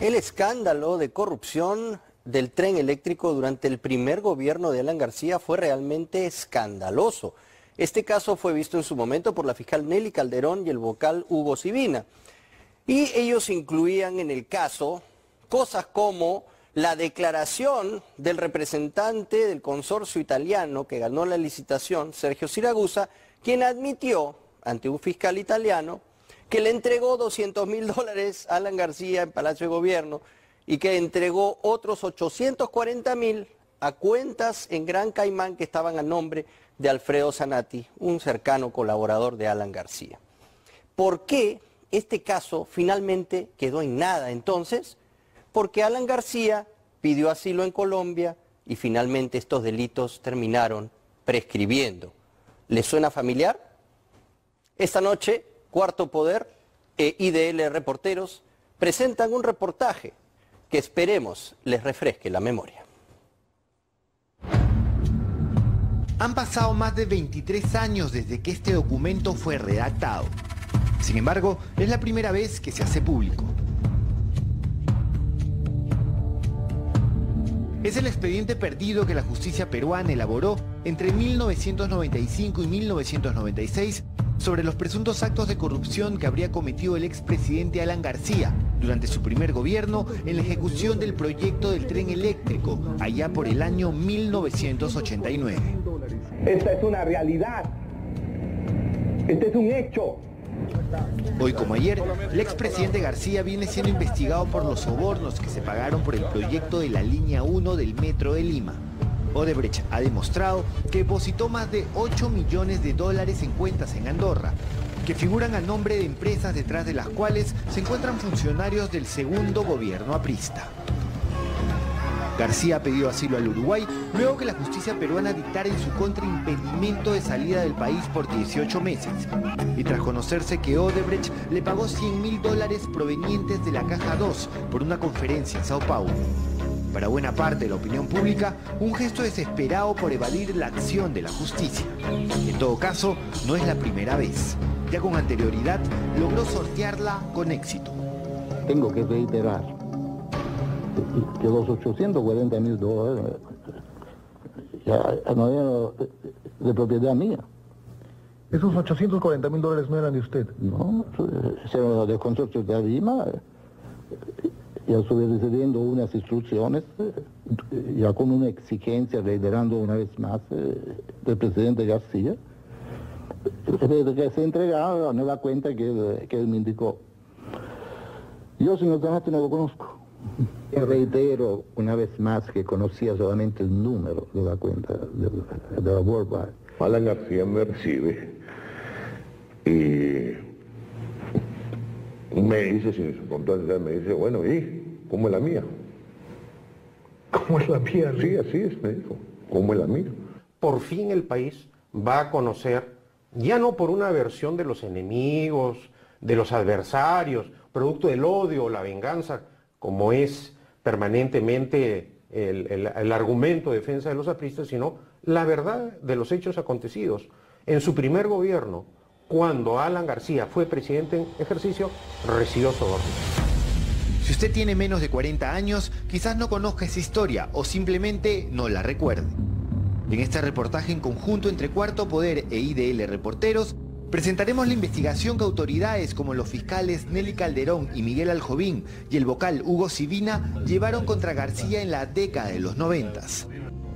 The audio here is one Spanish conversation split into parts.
El escándalo de corrupción del tren eléctrico durante el primer gobierno de Alan García fue realmente escandaloso. Este caso fue visto en su momento por la fiscal Nelly Calderón y el vocal Hugo Sibina. Y ellos incluían en el caso cosas como la declaración del representante del consorcio italiano que ganó la licitación, Sergio Siragusa, quien admitió ante un fiscal italiano que le entregó $200.000 a Alan García en Palacio de Gobierno y que entregó otros 840.000 a cuentas en Gran Caimán que estaban a nombre de Alfredo Zanatti, un cercano colaborador de Alan García. ¿Por qué este caso finalmente quedó en nada entonces? Porque Alan García pidió asilo en Colombia y finalmente estos delitos terminaron prescribiendo. ¿Les suena familiar? Esta noche, Cuarto Poder e IDL Reporteros presentan un reportaje que esperemos les refresque la memoria. Han pasado más de 23 años desde que este documento fue redactado. Sin embargo, es la primera vez que se hace público. Es el expediente perdido que la justicia peruana elaboró entre 1995 y 1996 sobre los presuntos actos de corrupción que habría cometido el expresidente Alan García durante su primer gobierno en la ejecución del proyecto del tren eléctrico, allá por el año 1989. Esta es una realidad. Este es un hecho. Hoy como ayer, el expresidente García viene siendo investigado por los sobornos que se pagaron por el proyecto de la línea 1 del Metro de Lima. Odebrecht ha demostrado que depositó más de $8 millones en cuentas en Andorra, que figuran a nombre de empresas detrás de las cuales se encuentran funcionarios del segundo gobierno aprista. García ha pedido asilo al Uruguay luego que la justicia peruana dictara en su contra impedimento de salida del país por 18 meses y tras conocerse que Odebrecht le pagó $100.000 provenientes de la Caja 2 por una conferencia en Sao Paulo. Para buena parte de la opinión pública, un gesto desesperado por evadir la acción de la justicia. En todo caso, no es la primera vez. Ya con anterioridad, logró sortearla con éxito. Tengo que reiterar que los $840.000 ya no eran de propiedad mía. ¿Esos $840.000 no eran de usted? No, eran del consorcio de Lima. Ya estuve recibiendo unas instrucciones, ya con una exigencia, reiterando una vez más del presidente García, que se entregaba a nueva cuenta que él me indicó. Yo, señor Zanatti, no lo conozco. Yo reitero una vez más que conocía solamente el número de la cuenta de la Worldwide. Alan García me recibe y me dice, sin contar, me dice, bueno, ¿y cómo es la mía? ¿Cómo es la mía? Sí, así es, me dijo, ¿cómo es la mía? Por fin el país va a conocer, ya no por una versión de los enemigos, de los adversarios, producto del odio o la venganza, como es permanentemente el argumento de defensa de los apristas, sino la verdad de los hechos acontecidos. En su primer gobierno, cuando Alan García fue presidente en ejercicio, recibió sobornos. Si usted tiene menos de 40 años, quizás no conozca esa historia o simplemente no la recuerde. En este reportaje en conjunto entre Cuarto Poder e IDL Reporteros, presentaremos la investigación que autoridades como los fiscales Nelly Calderón y Miguel Aljovín y el vocal Hugo Sibina llevaron contra García en la década de los 90.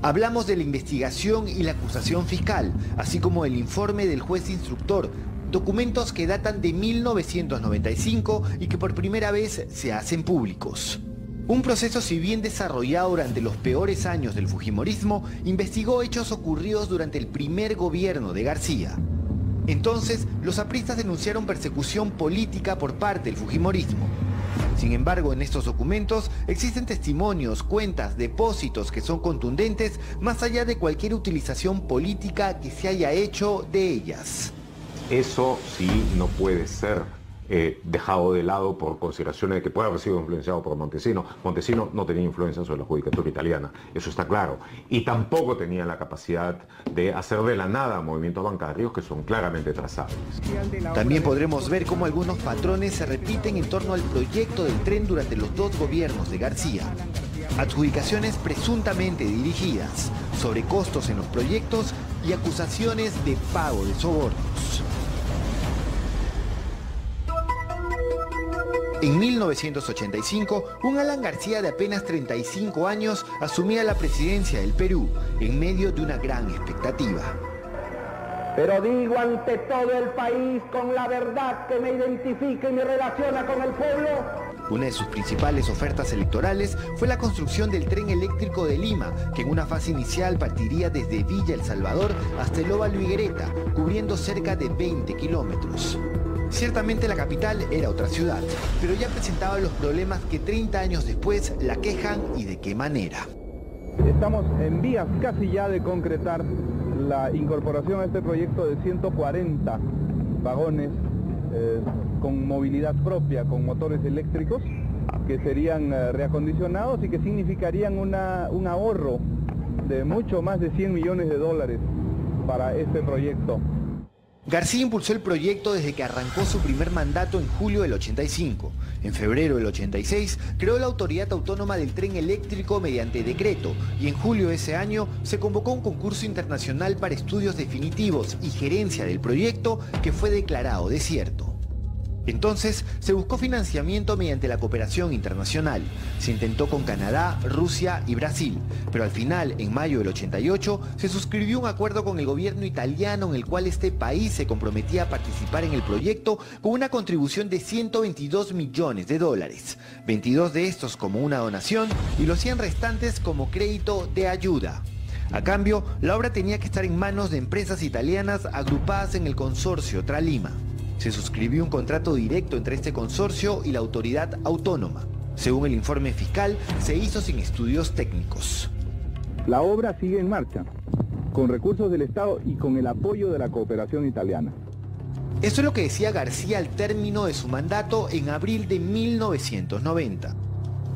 Hablamos de la investigación y la acusación fiscal, así como el informe del juez instructor, documentos que datan de 1995 y que por primera vez se hacen públicos. Un proceso, si bien desarrollado durante los peores años del fujimorismo, investigó hechos ocurridos durante el primer gobierno de García. Entonces, los apristas denunciaron persecución política por parte del fujimorismo. Sin embargo, en estos documentos existen testimonios, cuentas, depósitos que son contundentes más allá de cualquier utilización política que se haya hecho de ellas. Eso sí no puede ser. dejado de lado por consideraciones de que puede haber sido influenciado por Montesino. Montesino no tenía influencia sobre la judicatura italiana, eso está claro. Y tampoco tenía la capacidad de hacer de la nada movimientos bancarios que son claramente trazables. También podremos ver cómo algunos patrones se repiten en torno al proyecto del tren durante los dos gobiernos de García. Adjudicaciones presuntamente dirigidas, sobrecostos en los proyectos y acusaciones de pago de sobornos. En 1985, un Alan García de apenas 35 años asumía la presidencia del Perú en medio de una gran expectativa. Pero digo ante todo el país con la verdad que me identifica y me relaciona con el pueblo. Una de sus principales ofertas electorales fue la construcción del tren eléctrico de Lima, que en una fase inicial partiría desde Villa El Salvador hasta el óvalo Higuereta, cubriendo cerca de 20 kilómetros. Ciertamente la capital era otra ciudad, pero ya presentaba los problemas que 30 años después la quejan y de qué manera. Estamos en vías casi ya de concretar la incorporación a este proyecto de 140 vagones con movilidad propia, con motores eléctricos, que serían reacondicionados y que significarían un ahorro de mucho más de 100 millones de dólares para este proyecto. García impulsó el proyecto desde que arrancó su primer mandato en julio del 85. En febrero del 86 creó la Autoridad Autónoma del Tren Eléctrico mediante decreto y en julio de ese año se convocó un concurso internacional para estudios definitivos y gerencia del proyecto que fue declarado desierto. Entonces se buscó financiamiento mediante la cooperación internacional. Se intentó con Canadá, Rusia y Brasil, pero al final, en mayo del 88, se suscribió un acuerdo con el gobierno italiano en el cual este país se comprometía a participar en el proyecto con una contribución de 122 millones de dólares, 22 de estos como una donación y los 100 restantes como crédito de ayuda. A cambio, la obra tenía que estar en manos de empresas italianas agrupadas en el consorcio Tralima. Se suscribió un contrato directo entre este consorcio y la autoridad autónoma. Según el informe fiscal, se hizo sin estudios técnicos. La obra sigue en marcha, con recursos del Estado y con el apoyo de la cooperación italiana. Eso es lo que decía García al término de su mandato en abril de 1990.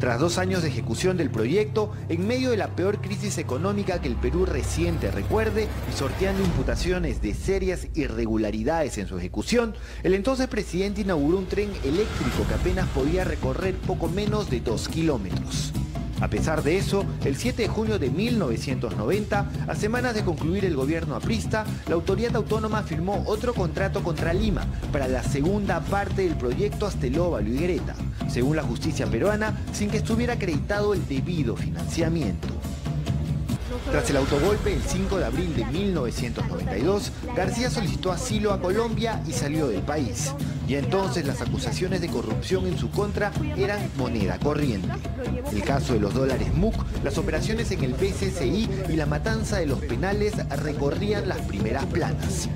Tras 2 años de ejecución del proyecto, en medio de la peor crisis económica que el Perú reciente recuerde y sorteando imputaciones de serias irregularidades en su ejecución, el entonces presidente inauguró un tren eléctrico que apenas podía recorrer poco menos de 2 kilómetros. A pesar de eso, el 7 de junio de 1990, a semanas de concluir el gobierno aprista, la autoridad autónoma firmó otro contrato contra Lima para la segunda parte del proyecto hasta el óvalo Higuereta, según la justicia peruana, sin que estuviera acreditado el debido financiamiento. Tras el autogolpe el 5 de abril de 1992, García solicitó asilo a Colombia y salió del país. Y entonces las acusaciones de corrupción en su contra eran moneda corriente. El caso de los dólares MUC, las operaciones en el BCCI y la matanza de los penales recorrían las primeras planas.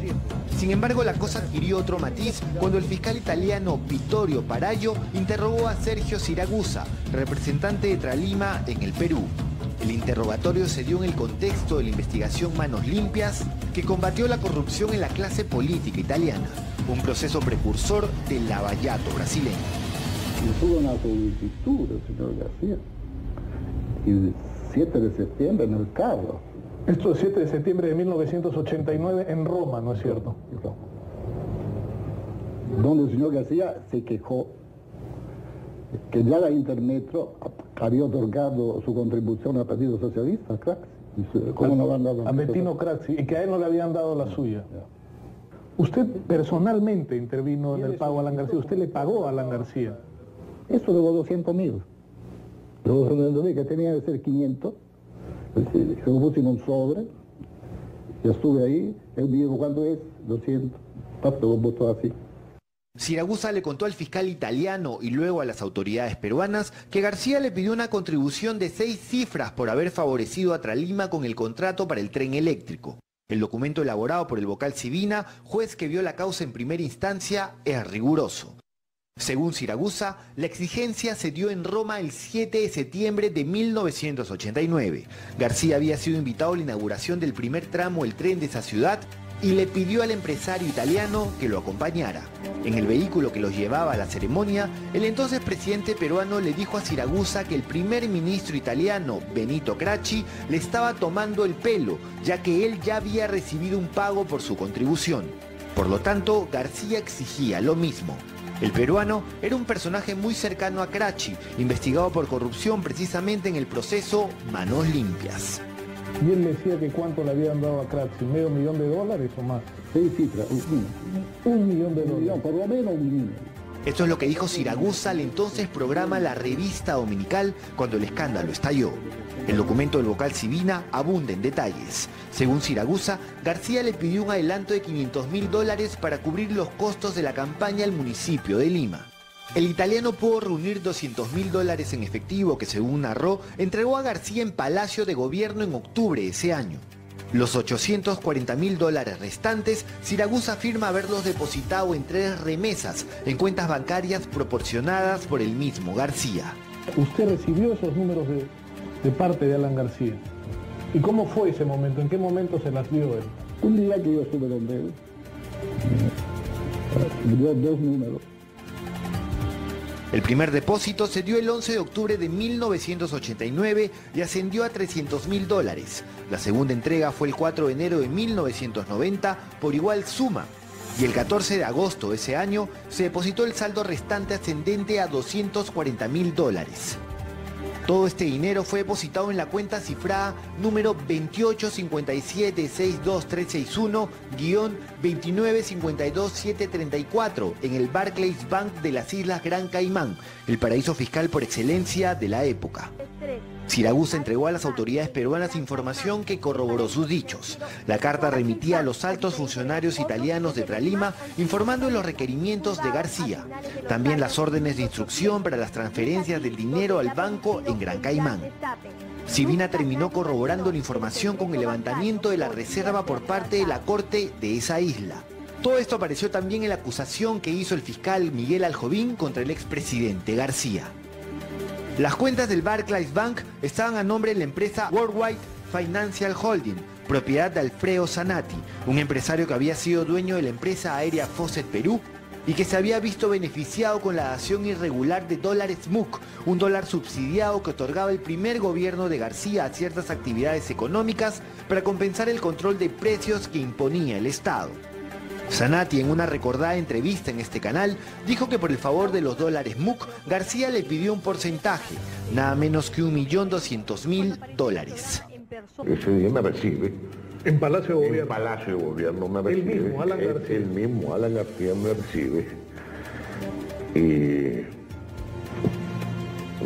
Sin embargo, la cosa adquirió otro matiz cuando el fiscal italiano Vittorio Paraglio interrogó a Sergio Siragusa, representante de Tralima en el Perú. El interrogatorio se dio en el contexto de la investigación Manos Limpias, que combatió la corrupción en la clase política italiana, un proceso precursor del lavallato brasileño. Hubo una solicitud del señor García, y el 7 de septiembre en el carro. Esto es 7 de septiembre de 1989 en Roma, ¿no es cierto? Donde el señor García se quejó que ya la Intermetro había otorgado su contribución al Partido Socialista, Craxi. ¿Cómo no van a dar a Bettino Craxi, y que a él no le habían dado la suya? Usted personalmente intervino en el pago a Alan García. ¿Usted le pagó a Alan García? Eso de los 200.000. Los 200.000 que tenía que ser 500. Se lo puse en un sobre. Ya estuve ahí. Él me dijo, ¿cuánto es? 200. Pato, lo votó así. Siragusa le contó al fiscal italiano y luego a las autoridades peruanas que García le pidió una contribución de 6 cifras por haber favorecido a Tralima con el contrato para el tren eléctrico. El documento elaborado por el vocal Civina, juez que vio la causa en primera instancia, es riguroso. Según Siragusa, la exigencia se dio en Roma el 7 de septiembre de 1989. García había sido invitado a la inauguración del primer tramo del tren de esa ciudad y le pidió al empresario italiano que lo acompañara. En el vehículo que los llevaba a la ceremonia, el entonces presidente peruano le dijo a Siragusa que el primer ministro italiano, Benito Gracchi, le estaba tomando el pelo, ya que él ya había recibido un pago por su contribución. Por lo tanto, García exigía lo mismo. El peruano era un personaje muy cercano a Gracchi, investigado por corrupción precisamente en el proceso Manos Limpias. Y él le decía que cuánto le habían dado a Gracchi, $500 millones o más. Sí, cifra, $1 millón. por lo menos $1 millón. Esto es lo que dijo Siragusa al entonces programa La Revista Dominical cuando el escándalo estalló. El documento del vocal Sivina abunda en detalles. Según Siragusa, García le pidió un adelanto de $500.000 para cubrir los costos de la campaña al municipio de Lima. El italiano pudo reunir $200.000 en efectivo que, según narró, entregó a García en Palacio de Gobierno en octubre de ese año. Los $840.000 restantes, Siragusa afirma haberlos depositado en 3 remesas en cuentas bancarias proporcionadas por el mismo García. Usted recibió esos números de parte de Alan García. ¿Y cómo fue ese momento? ¿En qué momento se las dio él? Un día que yo estuve donde él, me dio 2 números. El primer depósito se dio el 11 de octubre de 1989 y ascendió a $300.000. La segunda entrega fue el 4 de enero de 1990 por igual suma. Y el 14 de agosto de ese año se depositó el saldo restante ascendente a $240.000. Todo este dinero fue depositado en la cuenta cifrada número 2852662-621-2952734 en el Barclays Bank de las Islas Gran Caimán, el paraíso fiscal por excelencia de la época. Siragusa entregó a las autoridades peruanas información que corroboró sus dichos. La carta remitía a los altos funcionarios italianos de Tralima informando de los requerimientos de García. También las órdenes de instrucción para las transferencias del dinero al banco en Gran Caimán. Sivina terminó corroborando la información con el levantamiento de la reserva por parte de la corte de esa isla. Todo esto apareció también en la acusación que hizo el fiscal Miguel Aljovín contra el expresidente García. Las cuentas del Barclays Bank estaban a nombre de la empresa Worldwide Financial Holding, propiedad de Alfredo Zanatti, un empresario que había sido dueño de la empresa aérea Fosset Perú y que se había visto beneficiado con la dación irregular de dólares MUC, un dólar subsidiado que otorgaba el primer gobierno de García a ciertas actividades económicas para compensar el control de precios que imponía el Estado. Zanatti, en una recordada entrevista en este canal, dijo que por el favor de los dólares MUC, García le pidió un porcentaje, nada menos que $1.200.000. Ese día me recibe. En Palacio de Gobierno. En Palacio de Gobierno me recibe. El mismo Alan García. El mismo Alan García me recibe. Y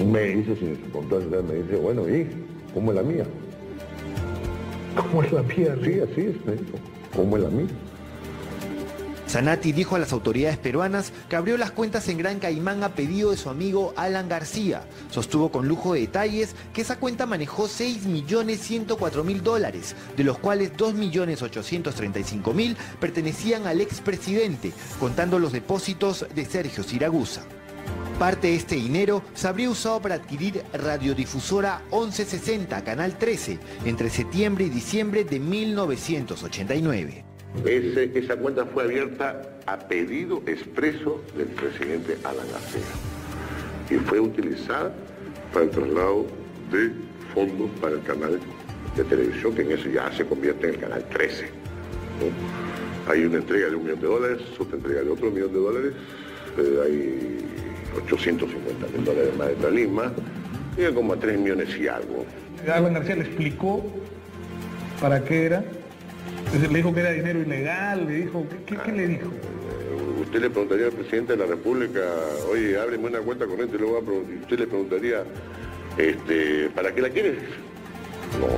me dice, sin su contrato, me dice, bueno, ¿y cómo es la mía? ¿Cómo es la mía? Sí, así es, me dijo. ¿Cómo es la mía? Zanatti dijo a las autoridades peruanas que abrió las cuentas en Gran Caimán a pedido de su amigo Alan García. Sostuvo con lujo de detalles que esa cuenta manejó $6.104.000, de los cuales $2.835.000 pertenecían al expresidente, contando los depósitos de Sergio Siragusa. Parte de este dinero se habría usado para adquirir radiodifusora 1160, Canal 13, entre septiembre y diciembre de 1989. Esa cuenta fue abierta a pedido expreso del presidente Alan García y fue utilizada para el traslado de fondos para el canal de televisión, que en eso ya se convierte en el canal 13. ¿No? Hay una entrega de $1 millón, otra entrega de otro $1 millón, hay $850.000 más de Tralima, llega como a 3 millones y algo. Alan García le explicó para qué era. Le dijo que era dinero ilegal, le dijo, ¿qué le dijo? Usted le preguntaría al presidente de la República, oye, ábreme una cuenta corriente, y usted le preguntaría, ¿para qué la quieres? No.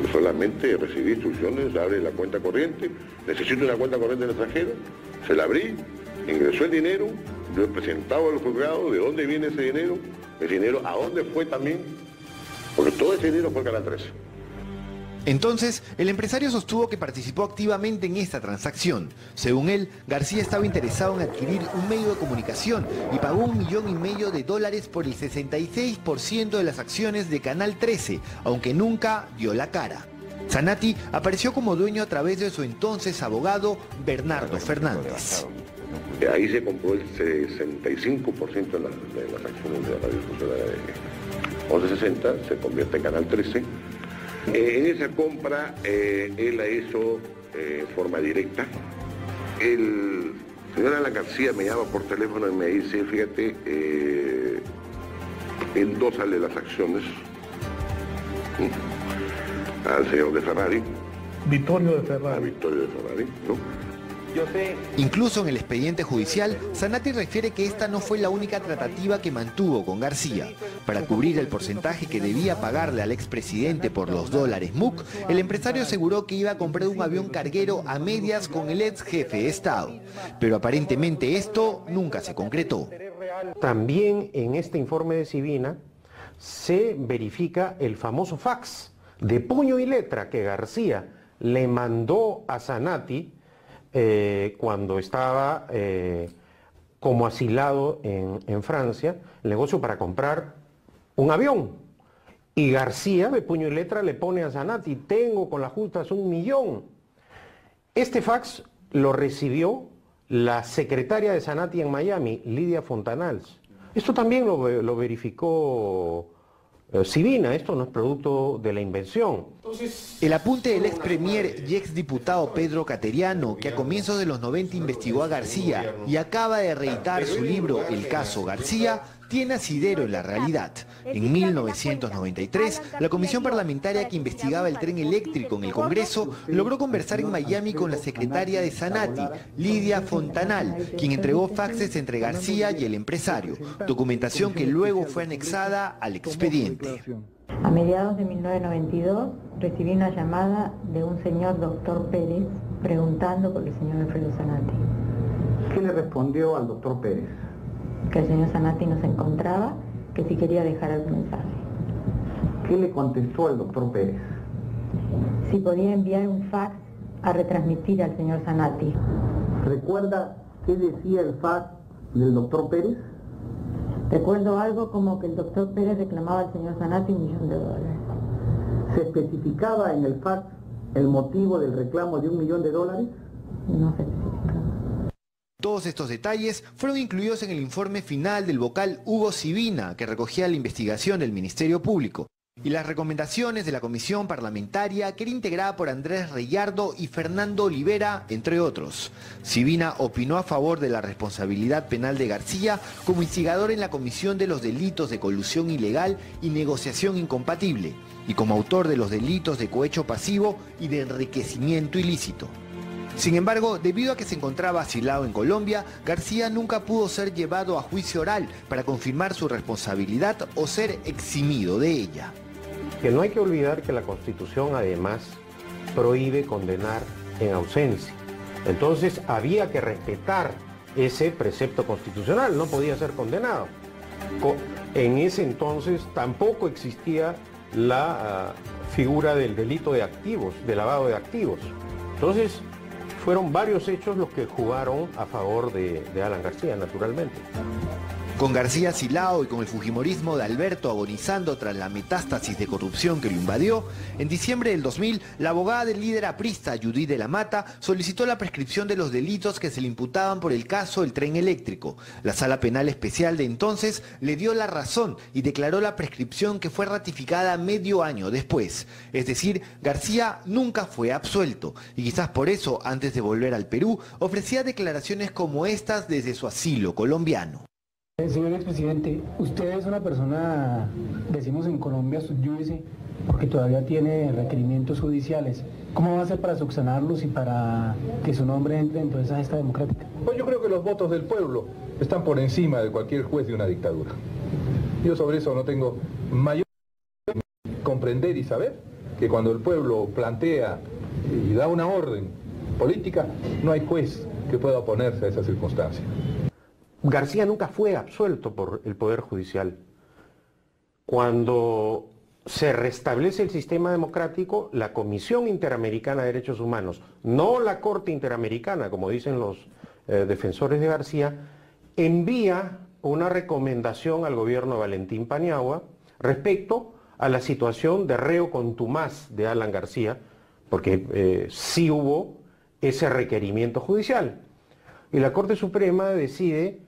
Yo solamente recibí instrucciones, abre la cuenta corriente, necesito una cuenta corriente en el extranjero, se la abrí, ingresó el dinero, yo he presentado al juzgado de dónde viene ese dinero a dónde fue también, porque todo ese dinero fue al Canal 13. Entonces, el empresario sostuvo que participó activamente en esta transacción. Según él, García estaba interesado en adquirir un medio de comunicación y pagó $1,5 millones por el 66% de las acciones de Canal 13, aunque nunca dio la cara. Zanatti apareció como dueño a través de su entonces abogado Bernardo Fernández. Ahí se compró el 65% de las acciones de la radiodifusora de 1160, se convierte en Canal 13. En esa compra él la hizo en forma directa. El señor Alan García me llama por teléfono y me dice, fíjate, endósale las acciones al señor de Ferrari. Vittorio de Ferrari. A Vittorio de Ferrari, ¿no? Incluso en el expediente judicial, Zanatti refiere que esta no fue la única tratativa que mantuvo con García. Para cubrir el porcentaje que debía pagarle al expresidente por los dólares MUC, el empresario aseguró que iba a comprar un avión carguero a medias con el ex jefe de Estado. Pero aparentemente esto nunca se concretó. También en este informe de Sivina se verifica el famoso fax de puño y letra que García le mandó a Zanatti cuando estaba como asilado en Francia, el negocio para comprar un avión. Y García, de puño y letra, le pone a Zanatti, tengo con las justas 1 millón. Este fax lo recibió la secretaria de Zanatti en Miami, Lidia Fontanals. Esto también lo verificó Sivina, esto no es producto de la invención. El apunte del ex premier y ex diputado Pedro Cateriano, que a comienzos de los 90 investigó a García y acaba de reeditar su libro El caso García, tiene asidero en la realidad. En 1993, la comisión parlamentaria que investigaba el tren eléctrico en el Congreso logró conversar en Miami con la secretaria de Zanatti, Lidia Fontanal, quien entregó faxes entre García y el empresario, documentación que luego fue anexada al expediente. A mediados de 1992 recibí una llamada de un señor doctor Pérez preguntando por el señor Alfredo Zanatti. ¿Qué le respondió al doctor Pérez? Que el señor Zanatti no se encontraba, que si quería dejar algún mensaje. ¿Qué le contestó al doctor Pérez? Si podía enviar un fax a retransmitir al señor Zanatti. ¿Recuerda qué decía el fax del doctor Pérez? Recuerdo algo como que el doctor Pérez reclamaba al señor Zanatti $1 millón. ¿Se especificaba en el fax el motivo del reclamo de $1 millón? No se especificaba. Todos estos detalles fueron incluidos en el informe final del vocal Hugo Sivina, que recogía la investigación del Ministerio Público, y las recomendaciones de la comisión parlamentaria, que era integrada por Andrés Reyardo y Fernando Olivera, entre otros. Sivina opinó a favor de la responsabilidad penal de García como instigador en la comisión de los delitos de colusión ilegal y negociación incompatible, y como autor de los delitos de cohecho pasivo y de enriquecimiento ilícito. Sin embargo, debido a que se encontraba asilado en Colombia, García nunca pudo ser llevado a juicio oral para confirmar su responsabilidad o ser eximido de ella. Que no hay que olvidar que la Constitución además prohíbe condenar en ausencia. Entonces había que respetar ese precepto constitucional, no podía ser condenado. En ese entonces tampoco existía la figura del delito de activos, de lavado de activos. Entonces fueron varios hechos los que jugaron a favor de Alan García, naturalmente. Con García asilado y con el fujimorismo de Alberto agonizando tras la metástasis de corrupción que lo invadió, en diciembre del 2000, la abogada del líder aprista Judith de la Mata solicitó la prescripción de los delitos que se le imputaban por el caso del tren eléctrico. La Sala Penal Especial de entonces le dio la razón y declaró la prescripción, que fue ratificada medio año después. Es decir, García nunca fue absuelto y quizás por eso, antes de volver al Perú, ofrecía declaraciones como estas desde su asilo colombiano. Señor expresidente, usted es una persona, decimos en Colombia, sub iudice, porque todavía tiene requerimientos judiciales. ¿Cómo va a hacer para subsanarlos y para que su nombre entre en toda esa gesta democrática? Pues yo creo que los votos del pueblo están por encima de cualquier juez de una dictadura. Yo sobre eso no tengo mayor comprender y saber que cuando el pueblo plantea y da una orden política, no hay juez que pueda oponerse a esa circunstancia. García nunca fue absuelto por el Poder Judicial. Cuando se restablece el sistema democrático, la Comisión Interamericana de Derechos Humanos, no la Corte Interamericana, como dicen los defensores de García, envía una recomendación al gobierno de Valentín Paniagua respecto a la situación de reo contumaz de Alan García, porque sí hubo ese requerimiento judicial. Y la Corte Suprema decide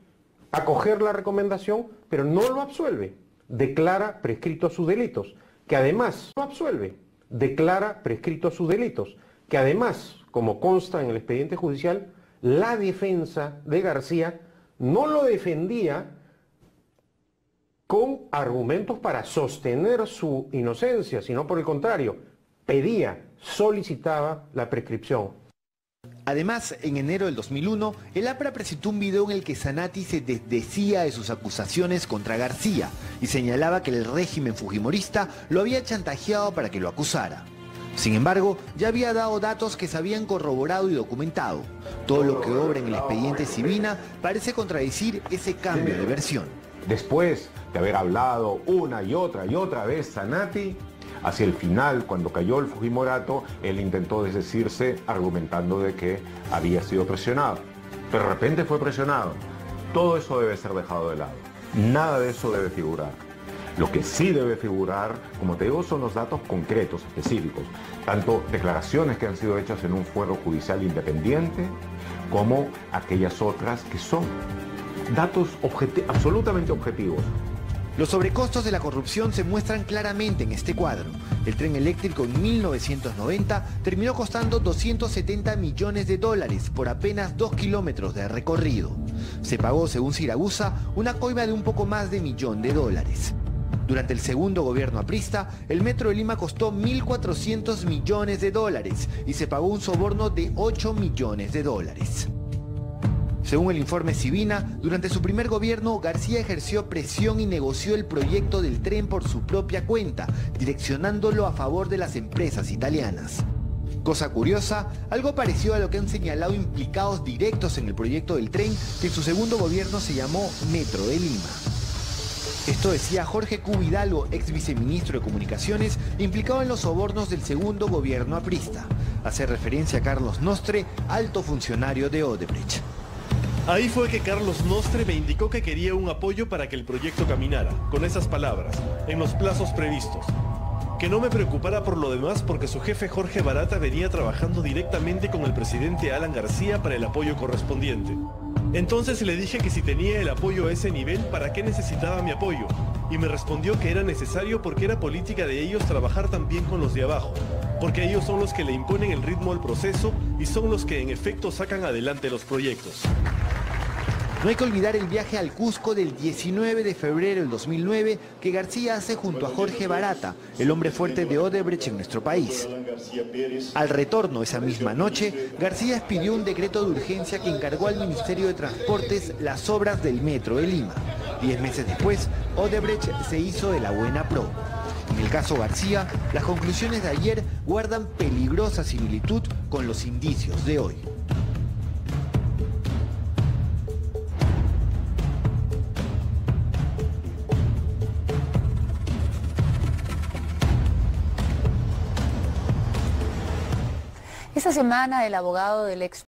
acoger la recomendación, pero no lo absuelve, declara prescritos sus delitos, que además no absuelve, declara prescritos sus delitos, que además, como consta en el expediente judicial, la defensa de García no lo defendía con argumentos para sostener su inocencia, sino por el contrario, pedía, solicitaba la prescripción. Además, en enero del 2001, el APRA presentó un video en el que Zanatti se desdecía de sus acusaciones contra García y señalaba que el régimen fujimorista lo había chantajeado para que lo acusara. Sin embargo, ya había dado datos que se habían corroborado y documentado. Todo lo que obra en el expediente Sibina parece contradecir ese cambio de versión. Después de haber hablado una y otra vez Zanatti, hacia el final, cuando cayó el Fujimorato, él intentó desdecirse argumentando de que había sido presionado. Pero de repente fue presionado. Todo eso debe ser dejado de lado. Nada de eso debe figurar. Lo que sí debe figurar, como te digo, son los datos concretos, específicos. Tanto declaraciones que han sido hechas en un fuero judicial independiente, como aquellas otras que son datos absolutamente objetivos. Los sobrecostos de la corrupción se muestran claramente en este cuadro. El tren eléctrico en 1990 terminó costando $270 millones por apenas 2 kilómetros de recorrido. Se pagó, según Siragusa, una coima de un poco más de $1 millón. Durante el segundo gobierno aprista, el Metro de Lima costó $1.400 millones y se pagó un soborno de $8 millones. Según el informe Sibina, durante su primer gobierno, García ejerció presión y negoció el proyecto del tren por su propia cuenta, direccionándolo a favor de las empresas italianas. Cosa curiosa, algo parecido a lo que han señalado implicados directos en el proyecto del tren, que en su segundo gobierno se llamó Metro de Lima. Esto decía Jorge Q. Hidalgo, ex viceministro de Comunicaciones, implicado en los sobornos del segundo gobierno aprista. Hace referencia a Carlos Nostre, alto funcionario de Odebrecht. Ahí fue que Carlos Nostre me indicó que quería un apoyo para que el proyecto caminara, con esas palabras, en los plazos previstos. Que no me preocupara por lo demás porque su jefe Jorge Barata venía trabajando directamente con el presidente Alan García para el apoyo correspondiente. Entonces le dije que si tenía el apoyo a ese nivel, ¿para qué necesitaba mi apoyo? Y me respondió que era necesario porque era política de ellos trabajar también con los de abajo, porque ellos son los que le imponen el ritmo al proceso y son los que en efecto sacan adelante los proyectos. No hay que olvidar el viaje al Cusco del 19 de febrero del 2009 que García hace junto a Jorge Barata, el hombre fuerte de Odebrecht en nuestro país. Al retorno esa misma noche, García expidió un decreto de urgencia que encargó al Ministerio de Transportes las obras del Metro de Lima. 10 meses después, Odebrecht se hizo de la buena pro. En el caso García, las conclusiones de ayer guardan peligrosa similitud con los indicios de hoy. Esta semana el abogado del ex